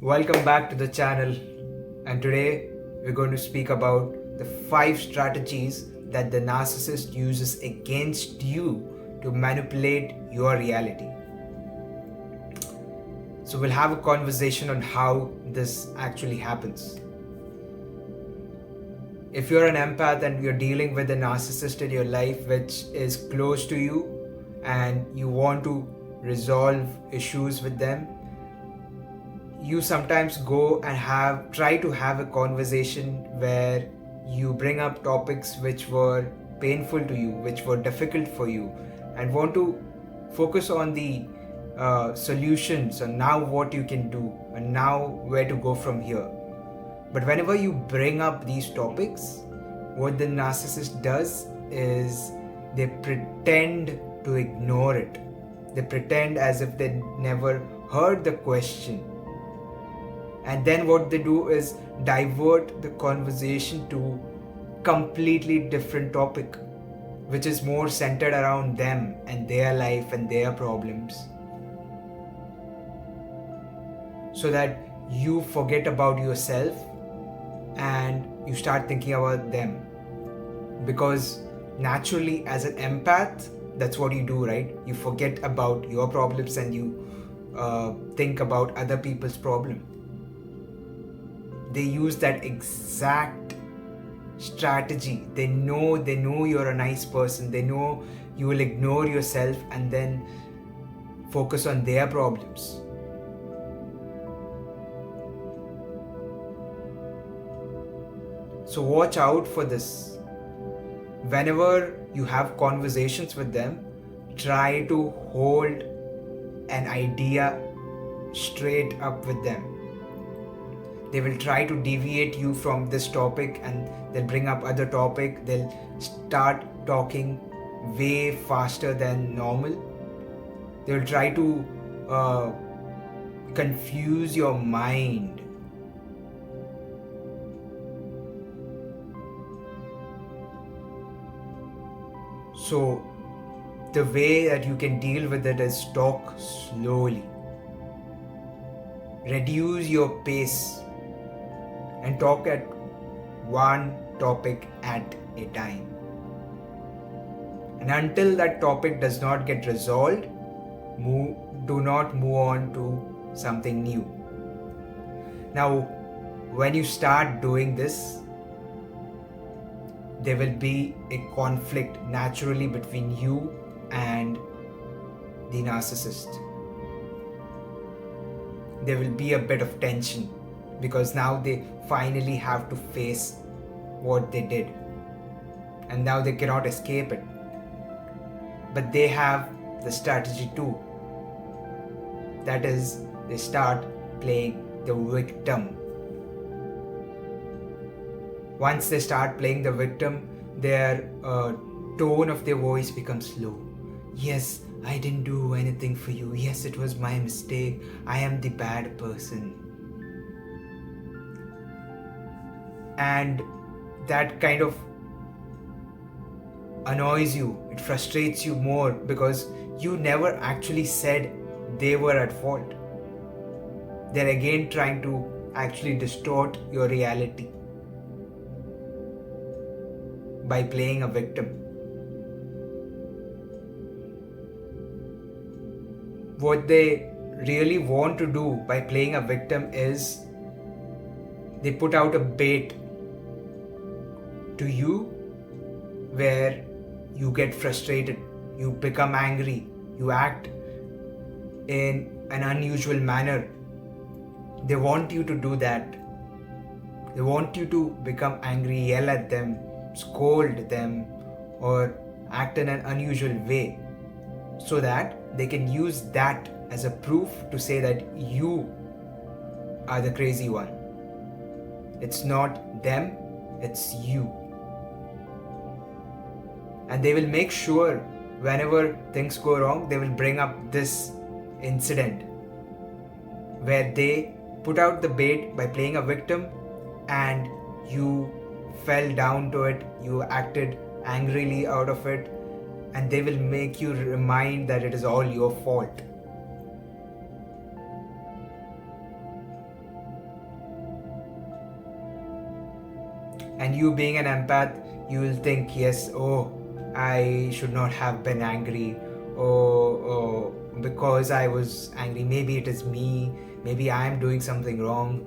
Welcome back to the channel, and today we're going to speak about the 5 strategies that the narcissist uses against you to manipulate your reality. So we'll have a conversation on how this actually happens. If you're an empath and you're dealing with a narcissist in your life which is close to you and you want to resolve issues with them, you sometimes go and try to have a conversation where you bring up topics which were painful to you, which were difficult for you, and want to focus on the solutions and now what you can do and now where to go from here. But whenever you bring up these topics, what the narcissist does is they pretend to ignore it. They pretend as if they never heard the question. And then what they do is divert the conversation to completely different topic, which is more centered around them and their life and their problems, so that you forget about yourself and you start thinking about them. Because naturally, as an empath, that's what you do, right? You forget about your problems and you think about other people's problem. They use that exact strategy. They know you're a nice person. They know you will ignore yourself and then focus on their problems. So watch out for this. Whenever you have conversations with them, try to hold an idea straight up with them. They will try to deviate you from this topic and they'll bring up other topic. They'll start talking way faster than normal. They'll try to confuse your mind. So the way that you can deal with it is talk slowly. Reduce your pace and talk at one topic at a time. And until that topic does not get resolved, do not move on to something new. Now, when you start doing this, there will be a conflict naturally between you and the narcissist. There will be a bit of tension because now they finally have to face what they did and now they cannot escape it. But they have the strategy too. That is, they start playing the victim. Once they start playing the victim, their tone of their voice becomes low. Yes, I didn't do anything for you. Yes, it was my mistake. I am the bad person. And that kind of annoys you. It frustrates you more because you never actually said they were at fault. They're again trying to actually distort your reality by playing a victim. What they really want to do by playing a victim is they put out a bait to you where you get frustrated, you become angry, you act in an unusual manner. They want you to do that. They want you to become angry, yell at them, scold them, or act in an unusual way, so that they can use that as a proof to say that you are the crazy one. It's not them, it's you. And they will make sure whenever things go wrong, they will bring up this incident where they put out the bait by playing a victim and you fell down to it, you acted angrily out of it, and they will make you remind that it is all your fault. And you being an empath, you will think, yes, oh, I should not have been angry, or because I was angry, maybe it is me, maybe I am doing something wrong.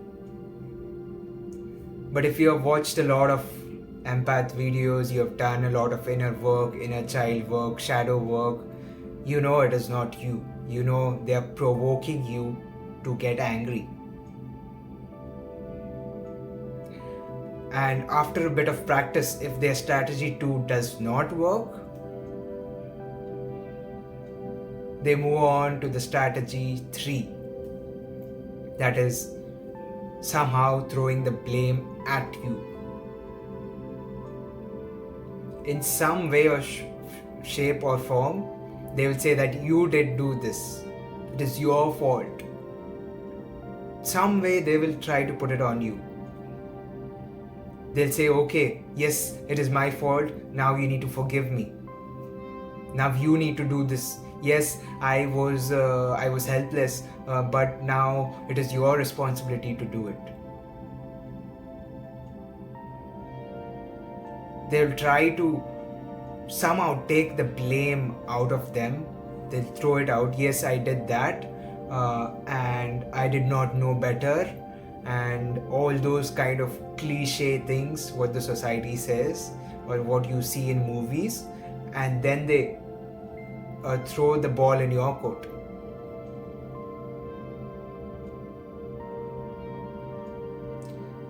But if you have watched a lot of empath videos, you have done a lot of inner work, inner child work, shadow work, you know it is not you. You know they are provoking you to get angry. And after a bit of practice, if their strategy 2 does not work, they move on to the strategy 3. That is somehow throwing the blame at you. In some way or shape or form, they will say that you did do this. It is your fault. Some way they will try to put it on you. They'll say, okay, yes, it is my fault. Now you need to forgive me. Now you need to do this. Yes, I was helpless, but now it is your responsibility to do it. They'll try to somehow take the blame out of them. They'll throw it out. Yes, I did that, and I did not know better, and all those kind of cliche things what the society says or what you see in movies, and then they throw the ball in your court.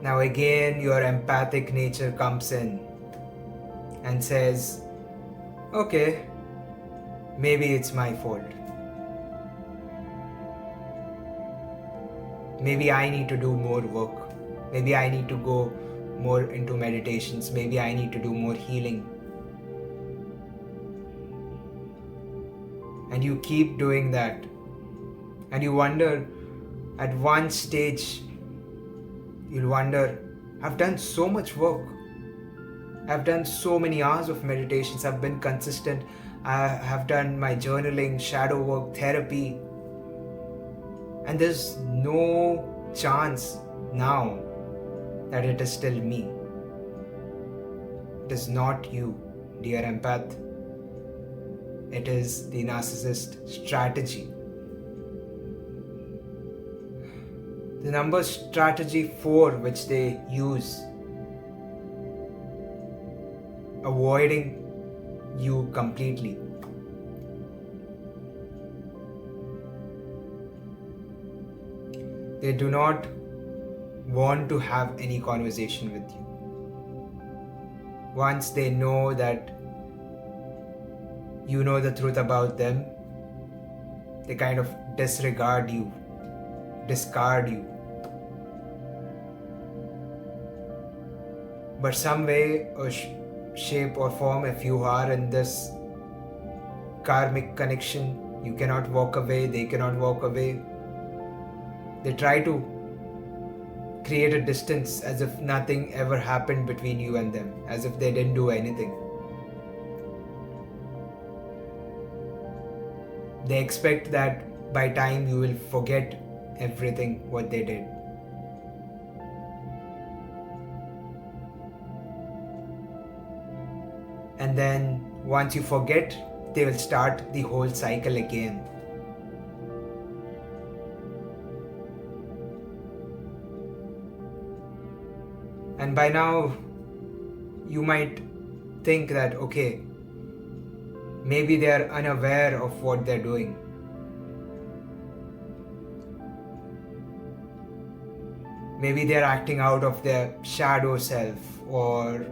Now again your empathic nature comes in and says, okay, maybe it's my fault. Maybe I need to do more work. Maybe I need to go more into meditations. Maybe I need to do more healing. And you keep doing that. And you wonder, at one stage, you'll wonder, I've done so much work. I've done so many hours of meditations. I've been consistent. I have done my journaling, shadow work, therapy. And there's no chance now that it is still me. It is not you, dear empath. It is the narcissist strategy. The number strategy 4 which they use, avoiding you completely. They do not want to have any conversation with you. Once they know that you know the truth about them, they kind of disregard you, discard you. But some way or shape or form, if you are in this karmic connection, you cannot walk away, they cannot walk away. They try to create a distance as if nothing ever happened between you and them, as if they didn't do anything. They expect that by time you will forget everything what they did. And then once you forget, they will start the whole cycle again. And by now, you might think that, okay, maybe they are unaware of what they're doing. Maybe they're acting out of their shadow self, or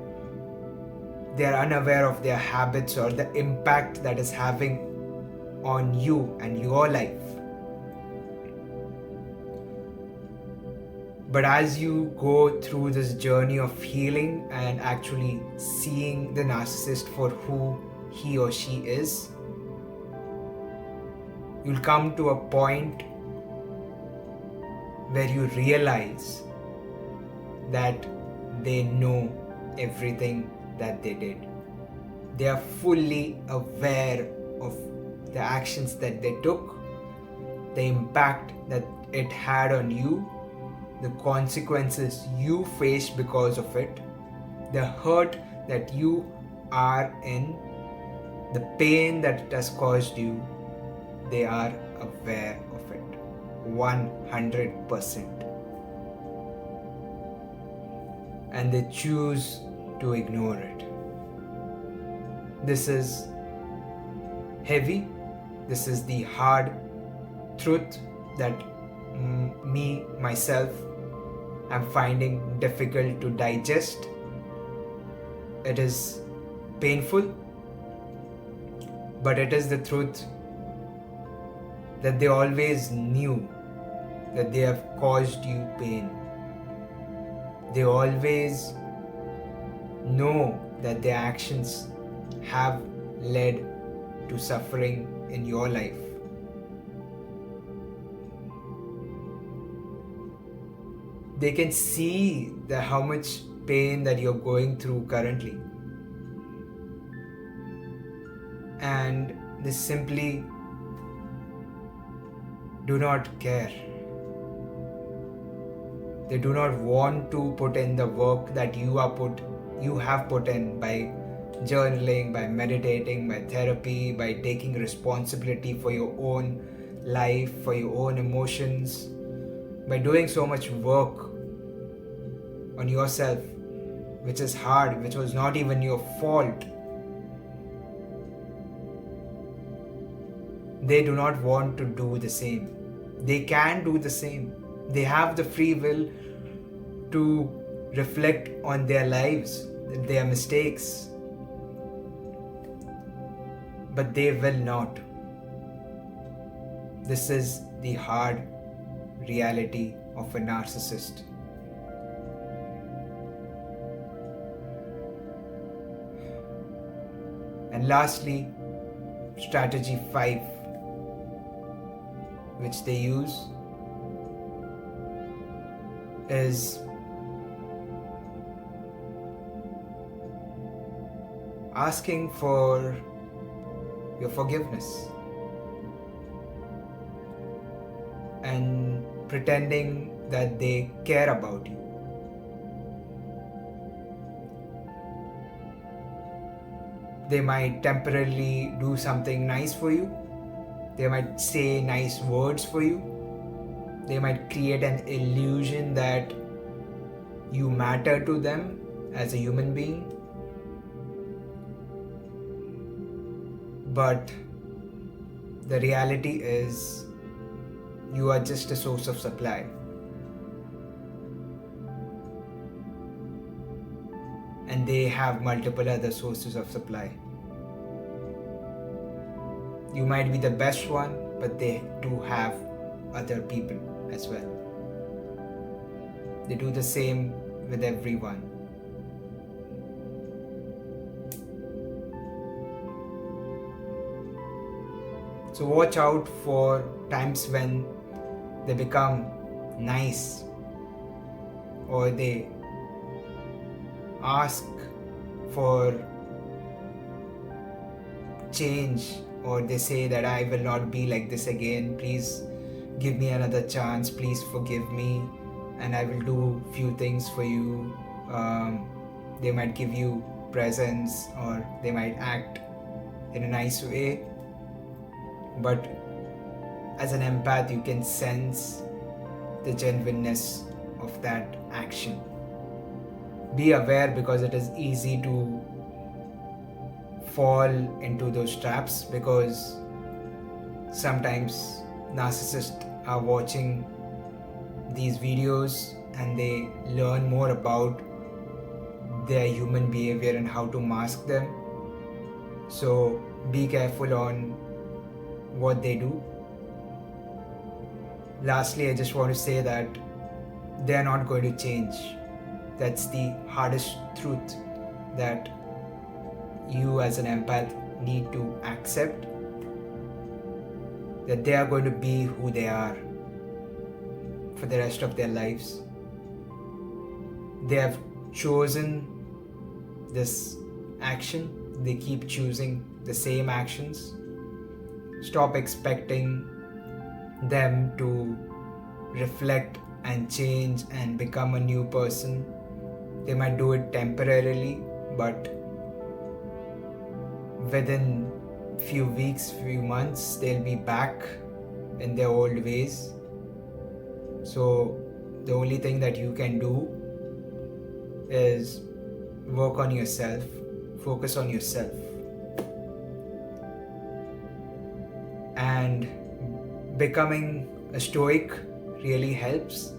they're unaware of their habits or the impact that is having on you and your life. But as you go through this journey of healing and actually seeing the narcissist for who he or she is, you'll come to a point where you realize that they know everything that they did. They are fully aware of the actions that they took, the impact that it had on you, the consequences you faced because of it, the hurt that you are in, the pain that it has caused you, they are aware of it 100%. And they choose to ignore it. This is heavy. This is the hard truth that myself, I'm finding difficult to digest. It is painful, but it is the truth that they always knew that they have caused you pain. They always know that their actions have led to suffering in your life. They can see how much pain that you're going through currently. And they simply do not care. They do not want to put in the work that you have put in by journaling, by meditating, by therapy, by taking responsibility for your own life, for your own emotions, by doing so much work on yourself, which is hard, which was not even your fault. They do not want to do the same. They can do the same. They have the free will to reflect on their lives, their mistakes, but they will not. This is the hard reality of a narcissist. And lastly, strategy 5, which they use, is asking for your forgiveness and pretending that they care about you. They might temporarily do something nice for you. They might say nice words for you. They might create an illusion that you matter to them as a human being. But the reality is, you are just a source of supply. And they have multiple other sources of supply. You might be the best one, but they do have other people as well. They do the same with everyone. So watch out for times when they become nice, or they ask for change, or they say that I will not be like this again, please give me another chance, please forgive me, and I will do few things for you. They might give you presents, or they might act in a nice way, but as an empath you can sense the genuineness of that action. Be aware, because it is easy to fall into those traps, because sometimes narcissists are watching these videos and they learn more about their human behavior and how to mask them. So be careful on what they do. Lastly, I just want to say that they are not going to change. That's the hardest truth that you as an empath need to accept, that they are going to be who they are for the rest of their lives. They have chosen this action. They keep choosing the same actions. Stop expecting them to reflect and change and become a new person. They might do it temporarily, but within few weeks, few months, they'll be back in their old ways. So the only thing that you can do is work on yourself, focus on yourself. And becoming a stoic really helps.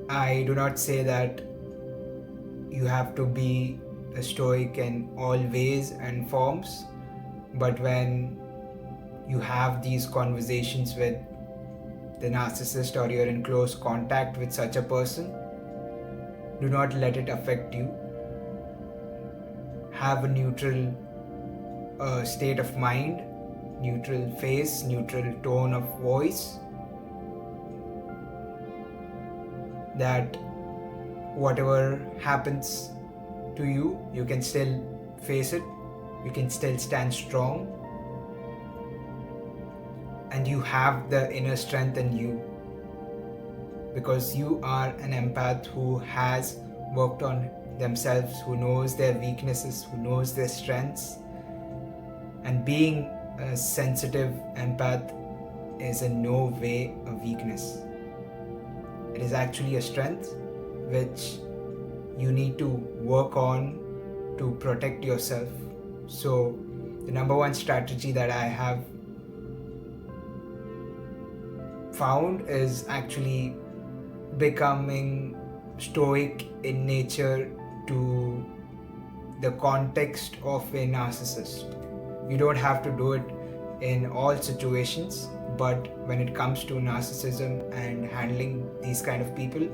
I do not say that you have to be a stoic in all ways and forms, but when you have these conversations with the narcissist or you're in close contact with such a person, do not let it affect you. Have a neutral state of mind, neutral face, neutral tone of voice, that whatever happens to you, you can still face it, you can still stand strong, and you have the inner strength in you, because you are an empath who has worked on themselves, who knows their weaknesses, who knows their strengths. And being a sensitive empath is in no way a weakness. It is actually a strength which you need to work on to protect yourself. So the number one strategy that I have found is actually becoming stoic in nature to the context of a narcissist. You don't have to do it in all situations, but when it comes to narcissism and handling these kind of people,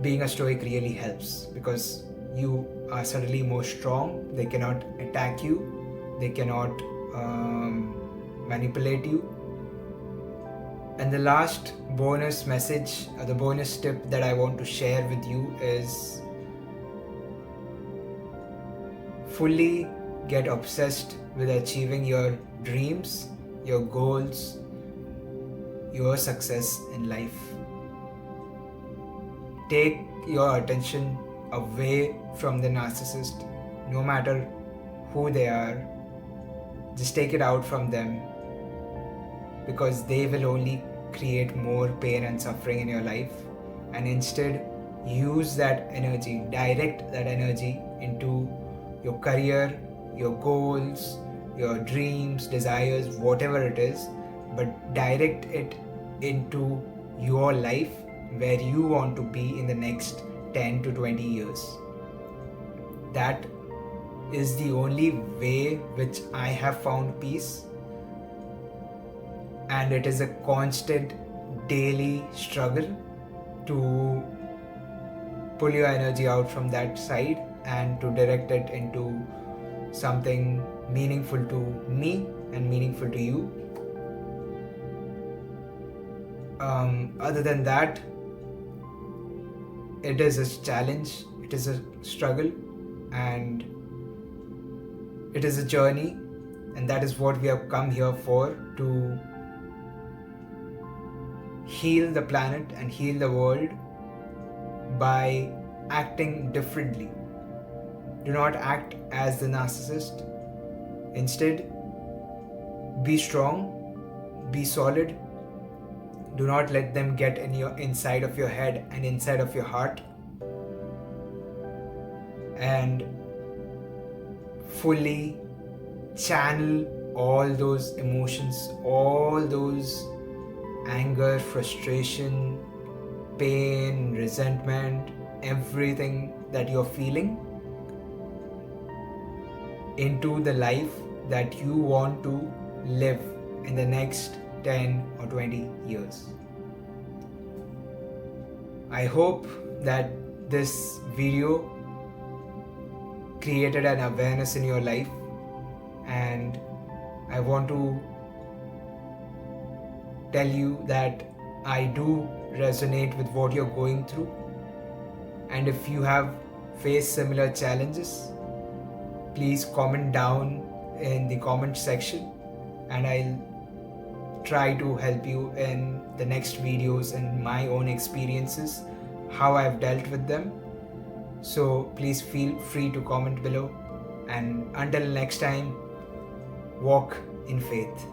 being a stoic really helps, because you are suddenly more strong. They cannot attack you, they cannot manipulate you. And the last bonus message, the bonus tip that I want to share with you is fully get obsessed with achieving your dreams, your goals, your success in life. Take your attention away from the narcissist, no matter who they are. Just take it out from them, because they will only create more pain and suffering in your life. And instead, use that energy, direct that energy into your career, your goals, your dreams, desires, whatever it is, but direct it into your life, where you want to be in the next 10 to 20 years. That is the only way which I have found peace, and it is a constant daily struggle to pull your energy out from that side and to direct it into something meaningful to me and meaningful to you. Other than that, it is a challenge, it is a struggle, and it is a journey, and that is what we have come here for, to heal the planet and heal the world by acting differently. Do not act as the narcissist. Instead, be strong, be solid. Do not let them get in your inside of your head and inside of your heart, and fully channel all those emotions, all those anger, frustration, pain, resentment, everything that you're feeling into the life that you want to live in the next 10 or 20 years. I hope that this video created an awareness in your life, and I want to tell you that I do resonate with what you're going through, and if you have faced similar challenges, please comment down in the comment section, and I'll try to help you in the next videos and my own experiences, how I've dealt with them. So please feel free to comment below. And until next time, walk in faith.